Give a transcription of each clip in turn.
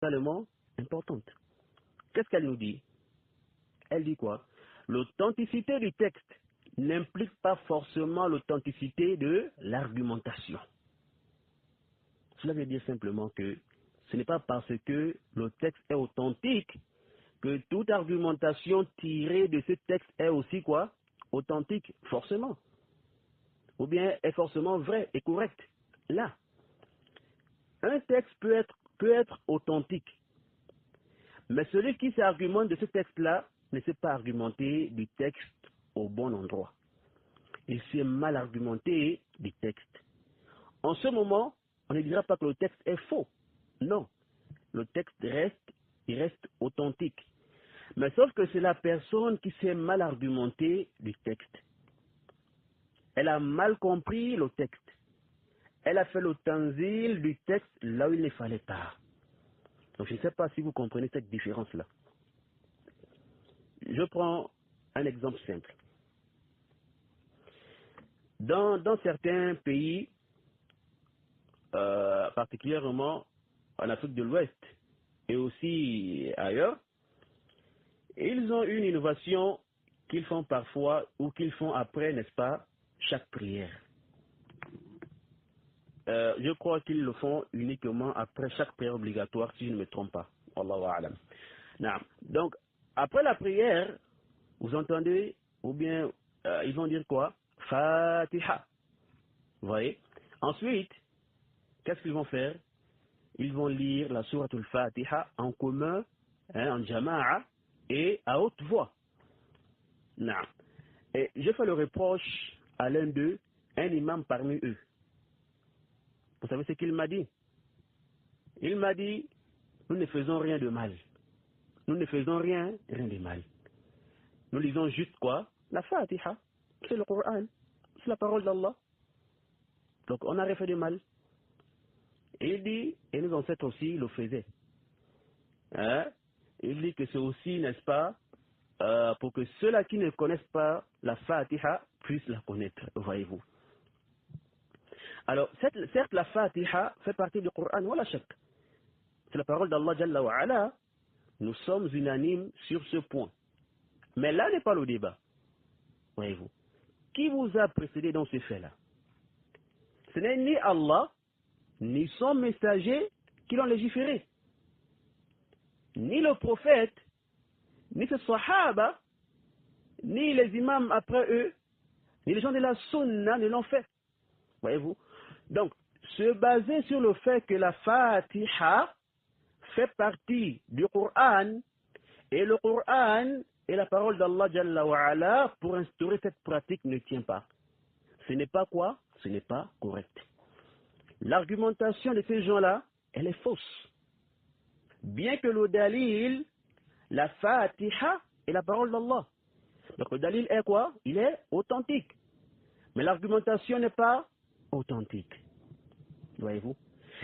tellement importante. Qu'est-ce qu'elle nous dit? Elle dit quoi? L'authenticité du texte n'implique pas forcément l'authenticité de l'argumentation. Cela veut dire simplement que ce n'est pas parce que le texte est authentique que toute argumentation tirée de ce texte est aussi quoi? Authentique, forcément. Ou bien est forcément vrai et correct. Là, un texte peut être authentique. Mais celui qui s'argumente de ce texte-là ne sait pas argumenter du texte au bon endroit. Il sait mal argumenter du texte. En ce moment, on ne dira pas que le texte est faux. Non. Le texte reste authentique. Mais sauf que c'est la personne qui sait mal argumenter du texte. Elle a mal compris le texte. Elle a fait le tanzil du texte là où il ne fallait pas. Donc je ne sais pas si vous comprenez cette différence-là. Je prends un exemple simple. Dans certains pays, particulièrement en Afrique de l'Ouest et aussi ailleurs, ils ont une innovation qu'ils font parfois ou qu'ils font après, n'est-ce pas, chaque prière. Je crois qu'ils le font uniquement après chaque prière obligatoire, si je ne me trompe pas. Wallahu a'lam. Donc, après la prière, vous entendez, ou bien ils vont dire quoi? Fatiha. Vous voyez? Ensuite, qu'est-ce qu'ils vont faire? Ils vont lire la sourate al-Fatiha en commun, en jama'a, et à haute voix. Et je fais le reproche à l'un d'eux, un imam parmi eux. Vous savez ce qu'il m'a dit? Il m'a dit, nous ne faisons rien de mal. Nous ne faisons rien de mal. Nous lisons juste quoi? La Fatiha. C'est le Coran. C'est la parole d'Allah. Donc on n'a rien fait de mal. Et il dit, et nos ancêtres aussi le faisaient. Il dit que c'est aussi, n'est-ce pas, pour que ceux-là qui ne connaissent pas la Fatiha puissent la connaître, voyez-vous. Alors, certes, la Fatiha fait partie du Coran, voilà chak. C'est la parole d'Allah Jalla wa Ala. Nous sommes unanimes sur ce point. Mais là n'est pas le débat, voyez-vous. Qui vous a précédé dans ce fait-là? Ce n'est ni Allah, ni son messager qui l'ont légiféré. Ni le prophète, ni ses sahaba, ni les imams après eux, ni les gens de la sunna ne l'ont fait. Voyez-vous? Donc, se baser sur le fait que la Fatiha fait partie du Coran, et le Coran est la parole d'Allah Jalla wa Ala, pour instaurer cette pratique ne tient pas. Ce n'est pas quoi? Ce n'est pas correct. L'argumentation de ces gens-là, elle est fausse. Bien que le dalil, la Fatiha est la parole d'Allah. Donc le dalil est quoi? Il est authentique. Mais l'argumentation n'est pas authentique. Voyez-vous?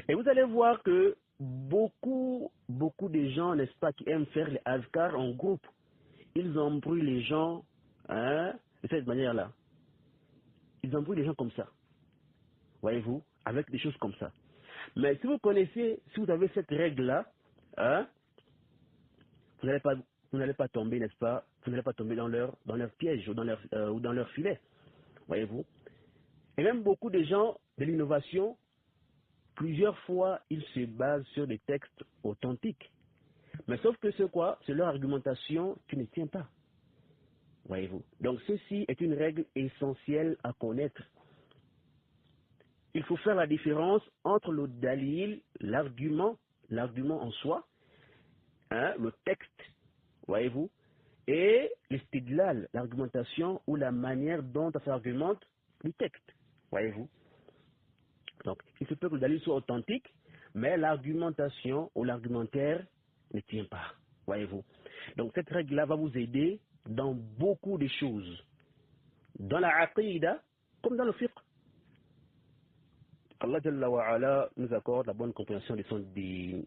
Et vous allez voir que beaucoup de gens, n'est-ce pas, qui aiment faire les azkar en groupe, ils embrouillent les gens de cette manière-là. Ils embrouillent les gens comme ça. Voyez-vous? Avec des choses comme ça. Mais si vous connaissez, si vous avez cette règle-là, vous n'allez pas tomber, n'est-ce pas? Vous n'allez pas tomber dans leur piège ou dans leur filet. Voyez-vous? Et même beaucoup de gens de l'innovation, plusieurs fois, ils se basent sur des textes authentiques. Mais sauf que c'est quoi? C'est leur argumentation qui ne tient pas. Voyez-vous? Donc ceci est une règle essentielle à connaître. Il faut faire la différence entre le dalil, l'argument en soi, le texte, voyez-vous, et l'istidlal, l'argumentation ou la manière dont on s'argumente du texte, voyez-vous. Donc, il se peut que le dalil soit authentique, mais l'argumentation ou l'argumentaire ne tient pas, voyez-vous. Donc, cette règle-là va vous aider dans beaucoup de choses, dans la aqida comme dans le fiqh. Allah Jalla wa Ala nous accorde la bonne compréhension de son dîn.